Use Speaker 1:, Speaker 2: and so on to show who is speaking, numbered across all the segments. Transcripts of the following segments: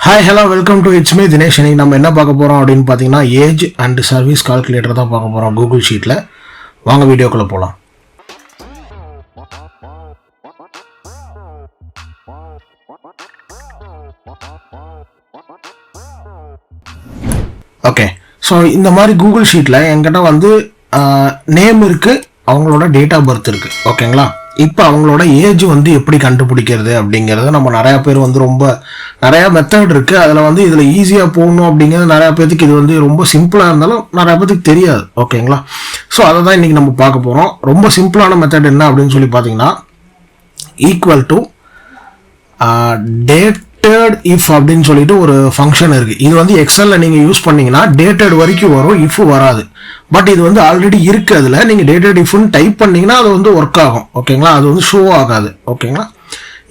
Speaker 1: Hi, hello, welcome to itzmedinesh. நம்ம என்ன பார்க்க போறோம் அப்படினு பாத்தீங்கன்னா ஏஜ் அண்ட் சர்வீஸ் கால்குலேட்டர் தான் பார்க்க போறோம் கூகுள் ஷீட்ல. வாங்க வீடியோக்குள்ள போலாம். ஓகே, ஸோ இந்த மாதிரி கூகுள் ஷீட்ல என்கிட்ட வந்து நேம் இருக்கு, அவங்களோட டேட் ஆஃப் பர்த் இருக்கு. ஓகேங்களா? இப்போ அவங்களோட ஏஜ் வந்து எப்படி கண்டுபிடிக்கிறது அப்படிங்கிறது நம்ம நிறையா பேர் வந்து ரொம்ப நிறையா மெத்தட் இருக்குது. அதில் வந்து இதில் ஈஸியாக போகணும் அப்படிங்கிறது நிறையா பேருக்கு இது வந்து ரொம்ப சிம்பிளாக இருந்தாலும் நிறையா பேருக்கு தெரியாது. ஓகேங்களா? ஸோ அதை தான் இன்றைக்கி நம்ம பார்க்க போகிறோம். ரொம்ப சிம்பிளான மெத்தட் என்ன அப்படின்னு சொல்லி பார்த்தீங்கன்னா ஈக்குவல் டு datedif அப்படின்னு சொல்லிட்டு ஒரு ஃபங்க்ஷன் இருக்குது. இது வந்து எக்ஸலில் நீங்கள் யூஸ் பண்ணிங்கன்னா dated வரைக்கும் வரும், இஃப் வராது. பட் இது வந்து ஆல்ரெடி இருக்குது. அதில் நீங்கள் datedifன்னு டைப் பண்ணிங்கன்னா அது வந்து ஒர்க் ஆகும். ஓகேங்களா? அது வந்து ஷோ ஆகாது. ஓகேங்களா?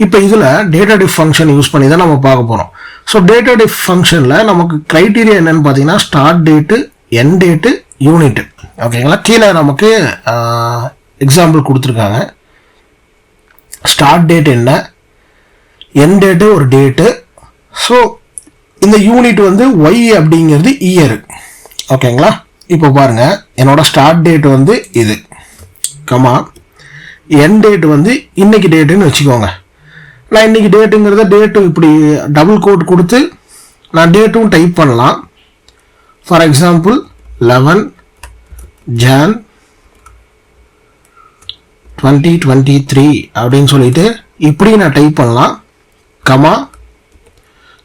Speaker 1: இப்போ இதில் datedif ஃபங்க்ஷன் யூஸ் பண்ணி தான் நம்ம பார்க்க போகிறோம். ஸோ datedif ஃபங்க்ஷனில் நமக்கு க்ரைட்டீரியா என்னென்னு பார்த்தீங்கன்னா start date, end date, unit. ஓகேங்களா? கீழே நமக்கு எக்ஸாம்பிள் கொடுத்துருக்காங்க. ஸ்டார்ட் டேட் என்ன, எண்ட் டேட்டு ஒரு டேட்டு. ஸோ இந்த யூனிட் வந்து ஒய் அப்படிங்கிறது இயர். ஓகேங்களா? இப்போ பாருங்க, என்னோட ஸ்டார்ட் டேட் வந்து இது கமா, எண்ட் டேட் வந்து இன்னைக்கு டேட்டுன்னு வச்சுக்கோங்க. நான் இன்னைக்கு டேட்டுங்கிறத டேட்டு இப்படி டபுள் கோட் கொடுத்து நான் டேட்டும் டைப் பண்ணலாம். ஃபார் எக்ஸாம்பிள் 11 Jan 2023 அப்படின்னு சொல்லிட்டு இப்படி நான் டைப் பண்ணலாம். கமா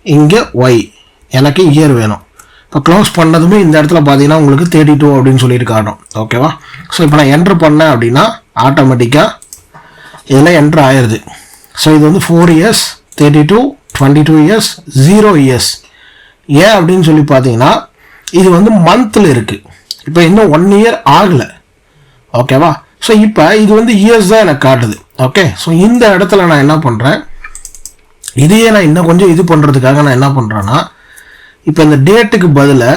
Speaker 1: இங்கே ஒய், எனக்கு இயர் வேணும். இப்போ க்ளோஸ் பண்ணதுமே இந்த இடத்துல பார்த்தீங்கன்னா உங்களுக்கு 32 அப்படின்னு சொல்லிட்டு காட்டும். ஓகேவா? ஸோ இப்போ நான் என்ட்ரு பண்ணேன் அப்படின்னா ஆட்டோமேட்டிக்காக இதில் என்ட்ரு ஆயிடுது. ஸோ இது வந்து 4 years, 32, 22 years, 0 years. ஏன் அப்படின்னு சொல்லி பார்த்தீங்கன்னா இது வந்து மந்தில் இருக்குது. இப்போ இன்னும் 1 year ஆகலை. ஓகேவா? ஸோ இப்போ இது வந்து இயர்ஸ் தான் எனக்கு காட்டுது. ஓகே, ஸோ இந்த இடத்துல நான் என்ன பண்ணுறேன், இதையே நான் இன்னும் கொஞ்சம் இது பண்ணுறதுக்காக நான் என்ன பண்ணுறேன்னா, இப்போ இந்த டேட்டுக்கு பதிலாக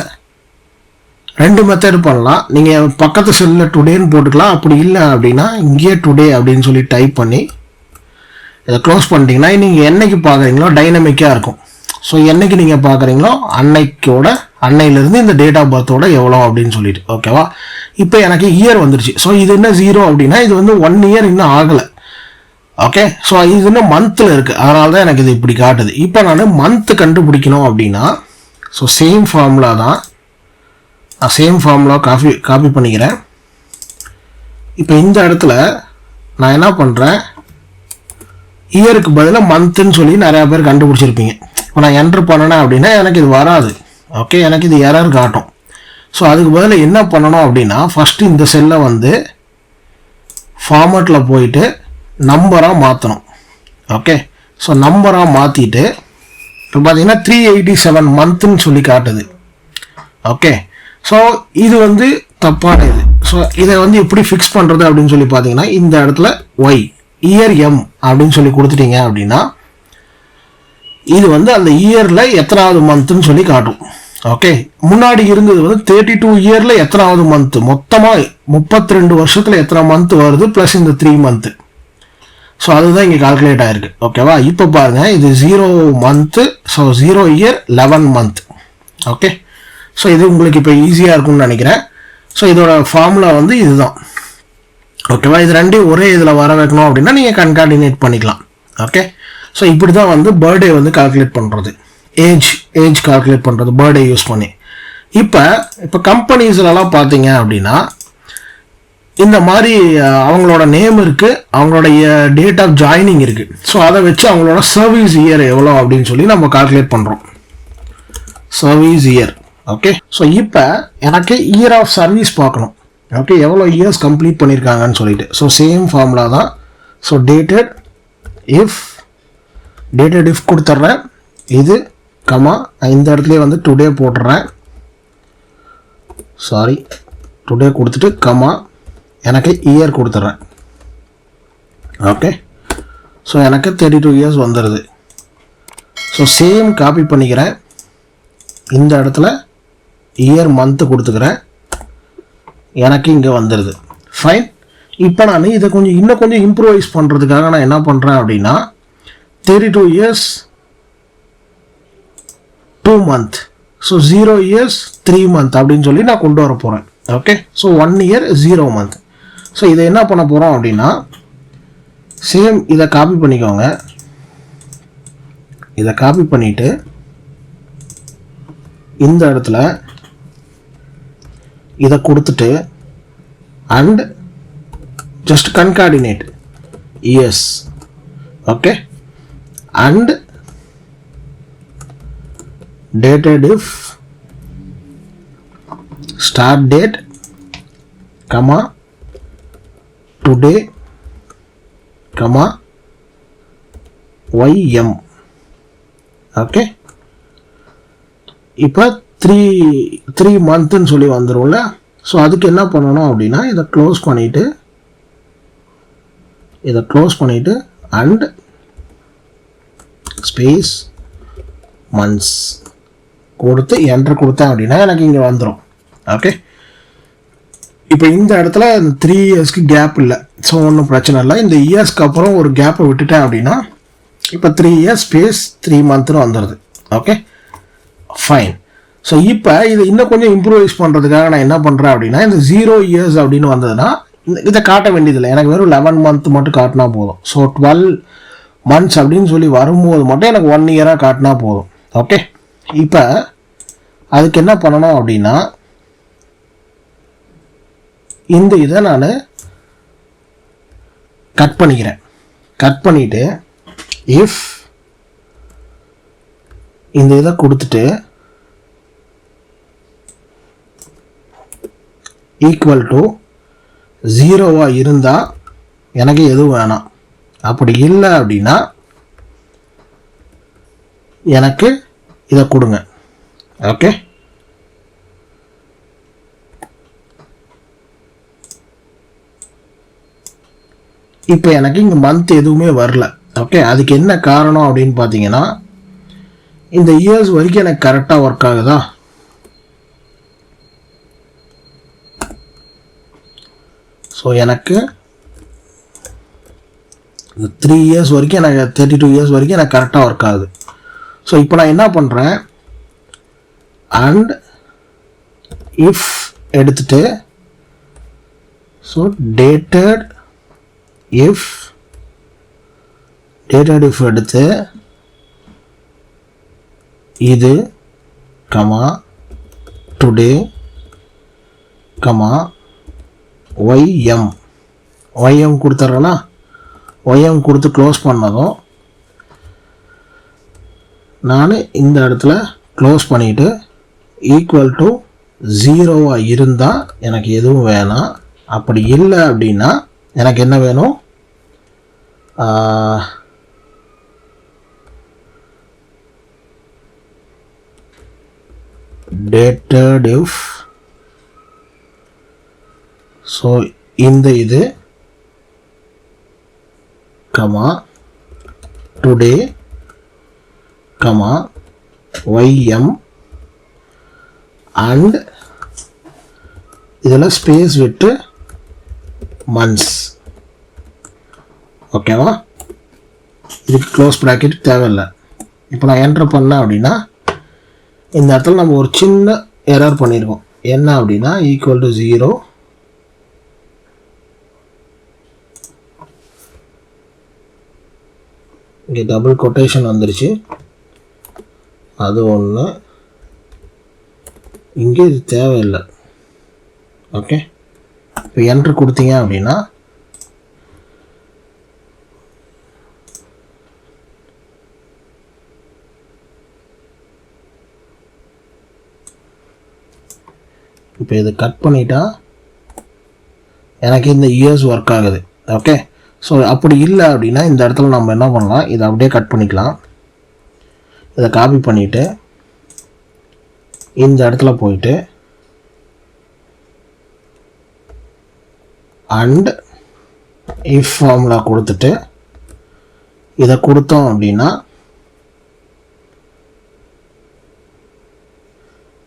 Speaker 1: 2 மெத்தட் பண்ணலாம். நீங்கள் பக்கத்து செல்லில் டுடேன்னு போட்டுக்கலாம். அப்படி இல்லை அப்படின்னா இங்கேயே டுடே அப்படின்னு சொல்லி டைப் பண்ணி இதை க்ளோஸ் பண்ணிட்டீங்கன்னா நீங்கள் என்னைக்கு பார்க்குறீங்களோ டைனமிக்காக இருக்கும். ஸோ என்னைக்கு நீங்கள் பார்க்குறீங்களோ அன்னையிலேருந்து இந்த டேட் ஆஃப் பர்த்தோட எவ்வளோ அப்படின்னு சொல்லிட்டு. ஓகேவா? இப்போ எனக்கு இயர் வந்துருச்சு. ஸோ இது என்ன 0 அப்படின்னா இது வந்து 1 year இன்னும் ஆகலை. ஓகே, ஸோ இது இன்னும் மந்தில் இருக்குது. அதனால தான் எனக்கு இது இப்படி காட்டுது. இப்போ நான் மந்த் கண்டுபிடிக்கணும் அப்படின்னா ஸோ சேம் ஃபார்முலா தான், நான் சேம் ஃபார்முலா காப்பி பண்ணிக்கிறேன். இப்போ இந்த இடத்துல நான் என்ன பண்ணுறேன், இயருக்கு பதிலாக மந்த்துன்னு சொல்லி நிறையா பேர் கண்டுபிடிச்சிருப்பீங்க. இப்போ நான் என்ட்ரு பண்ணினேன் அப்படின்னா எனக்கு இது வராது. ஓகே, எனக்கு இது எரர் காட்டும். ஸோ அதுக்கு பதிலாக என்ன பண்ணணும் அப்படின்னா ஃபஸ்ட்டு இந்த செல்லை வந்து ஃபார்மேட்டில் போயிட்டு நம்பராக மாற்றணும். ஓகே, ஸோ நம்பராக மாற்றிட்டு இப்போ பார்த்தீங்கன்னா 387 மந்த்துன்னு சொல்லி காட்டுது. ஓகே, ஸோ இது வந்து தப்பான இது. ஸோ இதை வந்து எப்படி ஃபிக்ஸ் பண்ணுறது அப்படின்னு சொல்லி பார்த்தீங்கன்னா இந்த இடத்துல ஒய் இயர் எம் அப்படின்னு சொல்லி கொடுத்துட்டீங்க அப்படின்னா இது வந்து அந்த இயரில் எத்தனாவது மந்த்துன்னு சொல்லி காட்டும். ஓகே, முன்னாடி இருந்தது வந்து 32 இயரில் எத்தனாவது மந்த்து, மொத்தமாக 32 வருஷத்தில் எத்தனை மந்த் வருது ப்ளஸ் இந்த 3 மந்த்து. ஸோ அதுதான் இங்கே கால்குலேட் ஆகிருக்கு. ஓகேவா? இப்போ பாருங்கள், இது 0 month, so 0 year 11 month. Okay, so இது உங்களுக்கு இப்போ ஈஸியாக இருக்கும்னு நினைக்கிறேன். ஸோ இதோட ஃபார்முலா வந்து இதுதான். ஓகேவா? இது ரெண்டையும் ஒரே இதில் வர வைக்கணும் அப்படின்னா நீங்கள் கன்கார்டினேட் பண்ணிக்கலாம். ஓகே, ஸோ இப்படி தான் வந்து பர்த்டே வந்து கால்குலேட் பண்ணுறது, ஏஜ் கால்குலேட் பண்ணுறது பர்த்டே யூஸ் பண்ணி. இப்போ கம்பெனிஸ்லலாம் பார்த்தீங்க அப்படின்னா இந்த மாதிரி அவங்களோட நேம் இருக்குது, அவங்களோட டேட் ஆஃப் ஜாயினிங் இருக்குது. ஸோ அதை வச்சு அவங்களோட சர்வீஸ் இயர் எவ்வளோ அப்படின்னு சொல்லி நம்ம கால்குலேட் பண்ணுறோம். Service year. ஓகே, ஸோ இப்போ எனக்கு இயர் ஆஃப் சர்வீஸ் பார்க்கணும். ஓகே, எவ்வளோ இயர்ஸ் கம்ப்ளீட் பண்ணியிருக்காங்கன்னு சொல்லிட்டு. ஸோ சேம் ஃபார்முலா தான். ஸோ datedif கொடுத்துட்றேன். இது கமா இந்த இடத்துல வந்து டுடே போட்டுறேன். சாரி, டுடே கொடுத்துட்டு கமா எனக்கு இயர் கொடுத்துட்றேன். ஓகே, ஸோ எனக்கு 32 இயர்ஸ் வந்துடுது. ஸோ சேம் காப்பி பண்ணிக்கிறேன். இந்த இடத்துல இயர் மந்த்து கொடுத்துக்கிறேன். எனக்கு இங்கே வந்துடுது. ஃபைன். இப்போ நான் இதை இன்னும் கொஞ்சம் இம்ப்ரூவைஸ் பண்ணுறதுக்காக நான் என்ன பண்ணுறேன் அப்படின்னா 32 years 2 month. So 0 years 3 month அப்படின்னு சொல்லி நான் கொண்டு வர போகிறேன். Okay, so 1 year 0 month. So இதை என்ன பண்ண போகிறோம் அப்படின்னா, சேம் இதை காப்பி பண்ணிக்கோங்க. இதை காப்பி பண்ணிவிட்டு இந்த இடத்துல இதை கொடுத்துட்டு and just கன்கார்டினேட் years. Okay, and Datedif start date, comma today, comma ym. Okay, இப்போ 3 மந்த்னு சொல்லி வந்துடும்ல. ஸோ அதுக்கு என்ன பண்ணணும் அப்படின்னா, இதை க்ளோஸ் பண்ணிவிட்டு அண்ட் ஸ்பேஸ் மந்த்ஸ் கொடுத்து என்டர் கொடுத்தேன் அப்படின்னா எனக்கு இங்கே வந்துடும். ஓகே, இப்போ இந்த இடத்துல 3 இயர்ஸ்க்கு கேப் இல்லை. ஸோ ஒன்றும் பிரச்சனை இல்லை. இந்த இயர்ஸ்க்கு அப்புறம் ஒரு கேப்பை விட்டுட்டேன் அப்படின்னா இப்போ 3 இயர்ஸ் ஸ்பேஸ் 3 மந்த்னு வந்துடுது. Okay, fine. ஸோ இப்போ இதை இன்னும் கொஞ்சம் இம்ப்ரூவைஸ் பண்ணுறதுக்காக நான் என்ன பண்ணுறேன் அப்படின்னா, இந்த 0 இயர்ஸ் அப்படின்னு வந்ததுன்னா இதை காட்ட வேண்டியதில்லை. எனக்கு வெறும் 11 மந்த் மட்டும் காட்டினா போதும். ஸோ 12 மந்த்ஸ் அப்படின்னு சொல்லி வரும்போது மட்டும் எனக்கு 1 இயராக காட்டினா போதும். ஓகே, இப்போ அதுக்கு என்ன பண்ணணும் அப்படின்னா, இந்த இதை நான் கட் பண்ணிக்கிறேன். கட் பண்ணிவிட்டு இஃப் இந்த இதை கொடுத்துட்டு ஈக்குவல் டு 0 இருந்தால் எனக்கு எதுவும் வேணாம். அப்படி இல்லை அப்படின்னா எனக்கு இதை கொடுங்க. ஓகே, இப்போ எனக்கு இங்கே மந்த் எதுவுமே வரல. ஓகே, அதுக்கு என்ன காரணம் அப்படின்னு பார்த்தீங்கன்னா, இந்த இயர்ஸ் வரைக்கும் எனக்கு கரெக்டாக ஒர்க் ஆகுதா? ஸோ எனக்கு 3 இயர்ஸ் வரைக்கும் எனக்கு 32 இயர்ஸ் வரைக்கும் எனக்கு கரெக்டாக ஒர்க் ஆகுது. ஸோ இப்போ நான் என்ன பண்ணுறேன், அண்ட் இஃப் எடுத்துட்டு ஸோ Datedif எடுத்து இது comma today comma ym கொடுத்துட்றேன்னா ym கொடுத்து க்ளோஸ் பண்ணதும் நான் இந்த இடத்துல க்ளோஸ் பண்ணிவிட்டு ஈக்குவல் டு 0 இருந்தால் எனக்கு எதுவும் வேணாம். அப்படி இல்லை அப்படின்னா எனக்கு என்ன வேணும், Datedif. ஸோ இந்த இது comma today comma ym and இதில் ஸ்பேஸ் விட்டு மந்த்ஸ். ஓகேவா, இதுக்கு க்ளோஸ் ப்ராக்கெட் தேவையில்லை. இப்போ நான் என்டர் பண்ணேன் அப்படின்னா இந்த இடத்துல நம்ம ஒரு சின்ன எரர் பண்ணியிருக்கோம். என்ன அப்படின்னா ஈக்குவல் டு 0 இங்கே டபுள் கொட்டேஷன் வந்துருச்சு. அது ஒன்று, இங்கே இது தேவையில்லை. ஓகே, இப்போ என்ட்ரு கொடுத்தீங்க அப்படின்னா இப்போ இதை கட் பண்ணிட்டா எனக்கு இந்த இயர்ஸ் ஒர்க் ஆகுது. ஓகே, ஸோ அப்படி இல்லை அப்படின்னா இந்த இடத்துல நம்ம என்ன பண்ணலாம், இதை அப்படியே கட் பண்ணிக்கலாம். இதை காப்பி பண்ணிவிட்டு இந்த இடத்துல போயிட்டு அண்ட் இஃப் ஃபார்முலா கொடுத்துட்டு இதை கொடுத்தோம் அப்படின்னா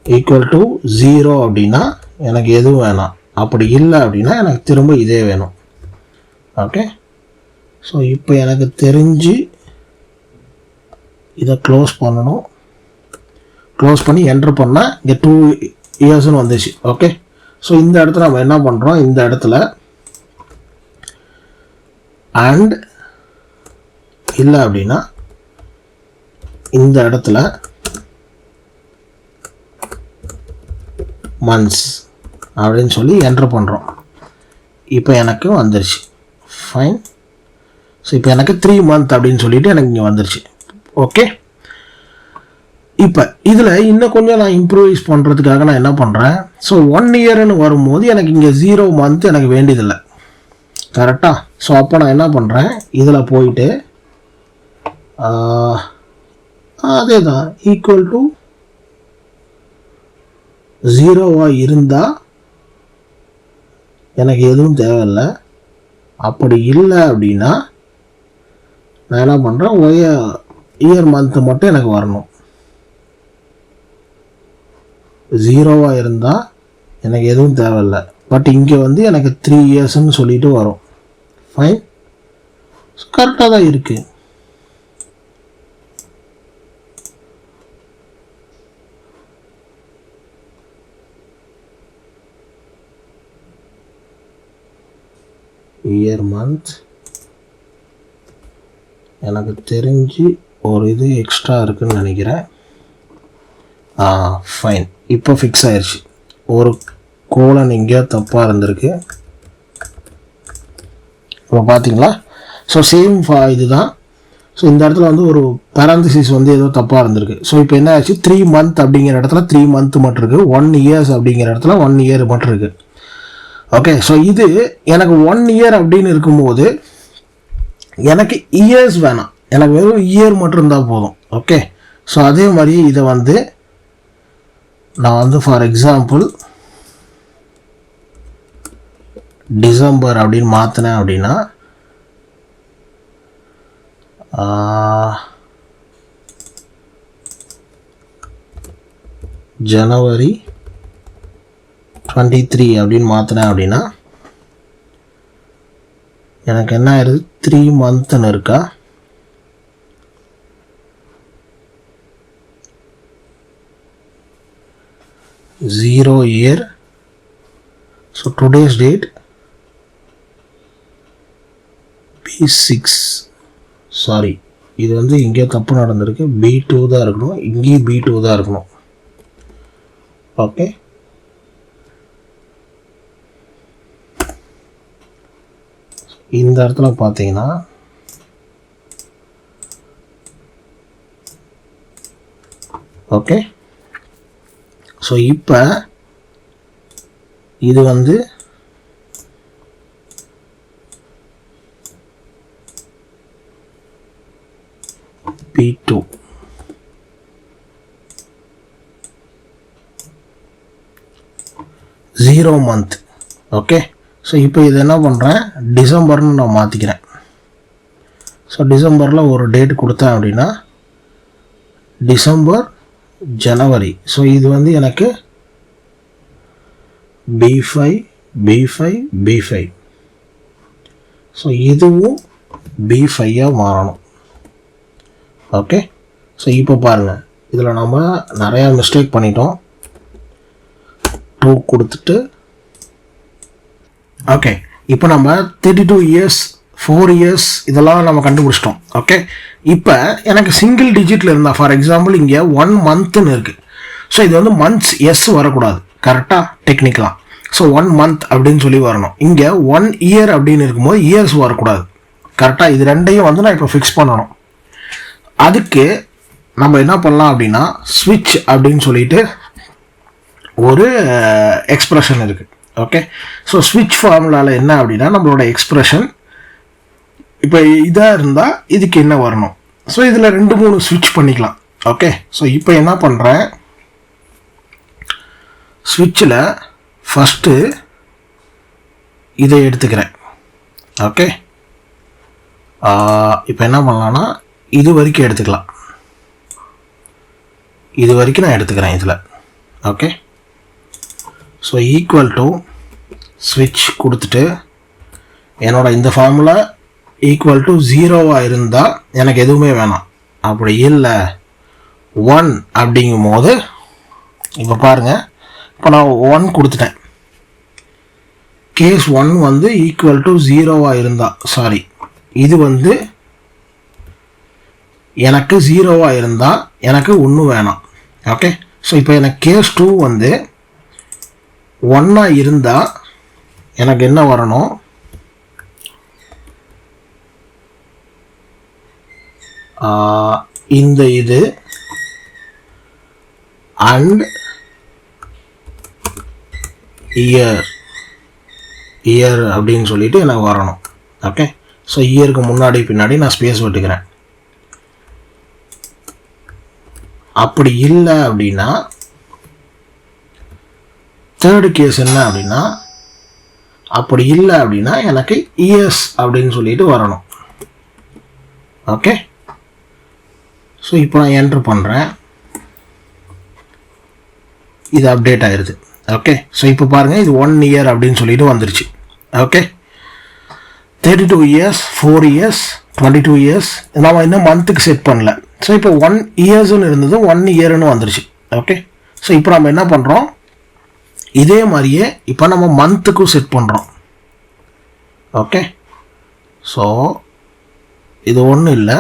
Speaker 1: ஈக்குவல் டு 0 அப்படின்னா எனக்கு எதுவும் வேணாம். அப்படி இல்லை அப்படின்னா எனக்கு திரும்ப இதே வேணும். ஓகே, ஸோ இப்போ எனக்கு தெரிஞ்சு இதை க்ளோஸ் பண்ணணும். க்ளோஸ் பண்ணி என்ட்ரு பண்ணால் இங்கே 2 இயர்ஸ்னு வந்துச்சு. ஓகே, ஸோ இந்த இடத்துல நம்ம என்ன பண்ணுறோம், இந்த இடத்துல அண்ட் இல்லை அப்படின்னா இந்த இடத்துல மந்த்ஸ் அப்படின்னு சொல்லி என்ட்ரு பண்ணுறோம். இப்போ எனக்கு வந்துருச்சு. ஃபைன். ஸோ இப்போ எனக்கு 3 month அப்படின்னு சொல்லிட்டு எனக்கு இங்கே வந்துருச்சு. ஓகே, இப்போ இதில் இன்னும் கொஞ்சம் நான் இம்ப்ரூவைஸ் பண்ணுறதுக்காக நான் என்ன பண்ணுறேன், ஸோ 1 yearன்னு வரும்போது எனக்கு இங்கே 0 month எனக்கு வேண்டியதில்லை. கரெக்டாக? ஸோ அப்போ நான் என்ன பண்ணுறேன், இதில் போயிட்டு அதே தான் ஈக்குவல் டு 0 இருந்தால் எனக்கு எதுவும் தேவையில்லை. அப்படி இல்லை அப்படின்னா நான் என்ன பண்ணுறேன், இயர் மந்த்து மட்டும் எனக்கு வரணும். 0 இருந்தால் எனக்கு எதுவும் தேவையில்லை. பட் இங்கே வந்து எனக்கு 3 yearsன்னு சொல்லிட்டு வரும். ஃபைன், கரெக்டாக தான் இருக்குது. இயர் மந்த் எனக்கு தெரிஞ்சு ஒரு இது எக்ஸ்ட்ரா இருக்குன்னு நினைக்கிறேன். ஃபைன், இப்போ ஃபிக்ஸ் ஆயிடுச்சு. ஒரு கோலன் இங்கே தப்பாக இருந்திருக்கு. இப்போ பார்த்தீங்களா? ஸோ சேம் இதுதான். ஸோ இந்த இடத்துல வந்து ஒரு பேரந்திசிஸ் வந்து ஏதோ தப்பாக இருந்திருக்கு. ஸோ இப்போ என்ன ஆச்சு, 3 month அப்படிங்கிற இடத்துல 3 month மட்டும் இருக்குது, 1 years அப்படிங்கிற இடத்துல 1 year மட்டும் இருக்குது. ஓகே, ஸோ இது எனக்கு 1 year அப்படின்னு இருக்கும்போது எனக்கு இயர்ஸ் வேணாம், எனக்கு வெறும் இயர் மட்டும் இருந்தால் போதும். ஓகே, ஸோ அதே மாதிரி இதை வந்து நான் வந்து ஃபார் எக்ஸாம்பிள் டிசம்பர் அப்படின்னு மாற்றினேன் அப்படின்னா ஜனவரி 23 அப்படின்னு மாற்றினேன் அப்படின்னா எனக்கு என்ன ஆயிடுது, 3 monthன்னு இருக்கா. Zero year. So today's date B6. Sorry, இது வந்து இங்கே தப்பு நடந்திருக்கு. B2 தான் இருக்கணும், இங்கேயும் B2 தான் இருக்கணும். ஓகே, இந்த இடத்துல பார்த்தீங்கன்னா ஓகே, ஸோ இப்போ இது வந்து B2. Zero month. Okay, so இப்போ இது என்ன பண்ணுறேன், டிசம்பர்னு நான் மாற்றிக்கிறேன். ஸோ டிசம்பரில் ஒரு டேட் கொடுத்தேன் அப்படின்னா டிசம்பர் ஜனவரி. ஸோ இது வந்து எனக்கு B5 B5 B5. ஸோ இதுவும் B5 மாறணும். ஓகே, ஸோ இப்போ பாருங்கள், இதில் நம்ம நிறையா மிஸ்டேக் பண்ணிட்டோம். 2 கொடுத்துட்டு ஓகே, இப்போ நம்ம 32 years 4 years இதெல்லாம் நம்ம கண்டுபிடிச்சிட்டோம். ஓகே, இப்போ எனக்கு சிங்கிள் டிஜிட்டில் இருந்தால் ஃபார் எக்ஸாம்பிள் இங்கே 1 monthன்னு இருக்குது. ஸோ இது வந்து மந்த்ஸ் எஸ் வரக்கூடாது, கரெக்டாக டெக்னிக்கலாக. ஸோ 1 month அப்படின்னு சொல்லி வரணும். இங்கே 1 year அப்படின்னு இருக்கும்போது இயர்ஸ் வரக்கூடாது, கரெக்டாக. இது ரெண்டையும் வந்து நான் இப்போ ஃபிக்ஸ் பண்ணணும். அதுக்கு நம்ம என்ன பண்ணலாம் அப்படின்னா ஸ்விட்ச் அப்படின்னு சொல்லிட்டு ஒரு எக்ஸ்பிரஷன் இருக்குது. ஓகே, ஸோ ஸ்விட்ச் ஃபார்முலாவில் என்ன அப்படின்னா நம்மளோட எக்ஸ்பிரஷன் இப்போ இதாக இருந்தால் இதுக்கு என்ன வரணும். ஸோ இதில் 2-3 ஸ்விட்ச் பண்ணிக்கலாம். ஓகே, ஸோ இப்போ என்ன பண்ணுறேன், ஸ்விட்சில் ஃபஸ்ட்டு இதை எடுத்துக்கிறேன். ஓகே, இப்போ என்ன பண்ணலான்னா இது வரைக்கும் எடுத்துக்கலாம். இது வரைக்கும் நான் எடுத்துக்கிறேன் இதில். ஓகே, ஸோ ஈக்குவல் டு ஸ்விட்ச் கொடுத்துட்டு என்னோட இந்த ஃபார்முலா ஈக்குவல் டு 0 இருந்தால் எனக்கு எதுவுமே வேணாம். அப்படி இல்லை 1 அப்படிங்கும் போது இப்போ பாருங்கள், இப்போ நான் 1 கொடுத்துட்டேன். கேஸ் 1 வந்து ஈக்குவல் டு 0 இருந்தால், சாரி, இது வந்து எனக்கு 0 இருந்தால் எனக்கு 1 வேணாம். ஓகே, ஸோ இப்போ எனக்கு கேஸ் 2 வந்து 1 இருந்தால் எனக்கு என்ன வரணும், இந்த இது அண்ட் இயர் அப்படின்னு சொல்லிட்டு எனக்கு வரணும். ஓகே, ஸோ இயருக்கு முன்னாடி பின்னாடி நான் ஸ்பேஸ் விட்டுக்கிறேன். அப்படி இல்லை அப்படின்னா தேர்டு கேஸ் என்ன அப்படின்னா, அப்படி இல்லை அப்படின்னா எனக்கு இயர்ஸ் அப்படின்னு சொல்லிட்டு வரணும். ஓகே, ஸோ இப்போ நான் என்ட்ரு பண்ணுறேன், இது அப்டேட் ஆயிடுது. ஓகே, ஸோ இப்போ பாருங்கள், இது 1 இயர் அப்படின்னு சொல்லிட்டு வந்துருச்சு. ஓகே, 32 இயர்ஸ், 4 இயர்ஸ், 22 இயர்ஸ், நம்ம இன்னும் மந்த்துக்கு செட் பண்ணல. ஸோ இப்போ 1 இயர்ஸ்ன்னு இருந்தது 1 இயர்னு வந்துருச்சு. ஓகே, ஸோ இப்போ நம்ம என்ன பண்ணுறோம், இதே மாதிரியே இப்போ நம்ம மந்த்துக்கும் செட் பண்ணுறோம். ஓகே, ஸோ இது ஒன்றும் இல்லை,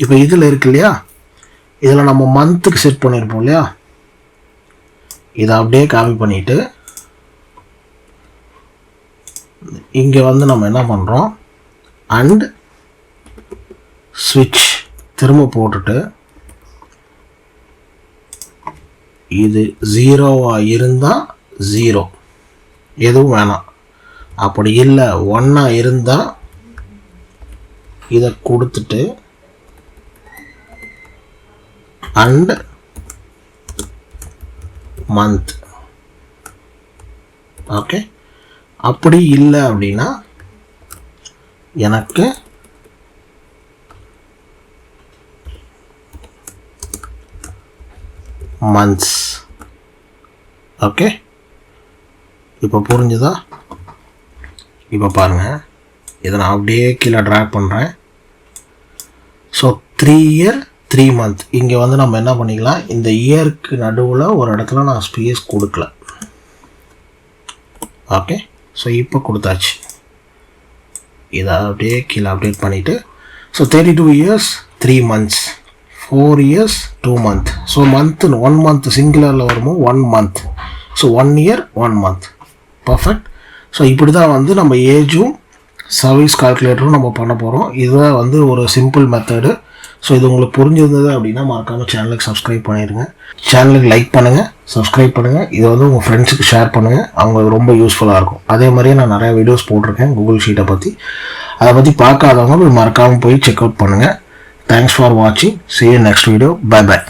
Speaker 1: இப்போ இதில் இருக்கு இல்லையா, இதில் நம்ம மந்த்துக்கு செட் பண்ணியிருப்போம் இல்லையா, இதை அப்படியே காப்பி பண்ணிவிட்டு இங்கே வந்து நம்ம என்ன பண்ணுறோம், அண்ட் ஸ்விட்ச் திரும்ப போட்டுட்டு இது 0 இருந்தால் 0, எதுவும் வேணாம். அப்படி இல்லை 1 இருந்தால் இதை கொடுத்துட்டு அண்ட் மந்த். ஓகே, அப்படி இல்லை அப்படின்னா எனக்கு மந்த்ஸ். ஓகே, இப்போ புரிஞ்சுதா? இப்போ பாருங்கள், இதை நான் அப்படியே கீழே ட்ராக் பண்ணுறேன். ஸோ 3 இயர் 3 மந்த், இங்கே வந்து நம்ம என்ன பண்ணிக்கலாம், இந்த இயருக்கு நடுவில் ஒரு இடத்துல நான் ஸ்பேஸ் கொடுக்கல. ஓகே, ஸோ இப்போ கொடுத்தாச்சு. இதை அப்படியே கீழே அப்டேட் பண்ணிவிட்டு, so 32 years 3 months, 4 years 2 month. So month 1 month சிங்குலரில் வரும்போது 1 month. So 1 year 1 month. Perfect. So இப்படி தான் வந்து நம்ம ஏஜும் சர்வீஸ் கால்குலேட்டரும் நம்ம பண்ண போகிறோம். இதுதான் வந்து ஒரு சிம்பிள் மெத்தடு. ஸோ இது உங்களுக்கு புரிஞ்சிருந்தது அப்படின்னா மறக்காமல் சேனலுக்கு சப்ஸ்கிரைப் பண்ணிடுங்க. சேனலுக்கு லைக் பண்ணுங்கள், சப்ஸ்கிரைப் பண்ணுங்கள். இதை வந்து உங்கள் ஃப்ரெண்ட்ஸுக்கு ஷேர் பண்ணுங்கள், அவங்களுக்கு ரொம்ப யூஸ்ஃபுல்லாக இருக்கும். அதே மாதிரியே நான் நிறையா வீடியோஸ் போட்டிருக்கேன் கூகுள் ஷீட்டை பற்றி. அதை பற்றி பார்க்காதவங்க போய் மறக்காமல் போய் செக் அவுட் பண்ணுங்கள். தேங்க்ஸ் ஃபார் வாட்சிங். See you next video. Bye bye.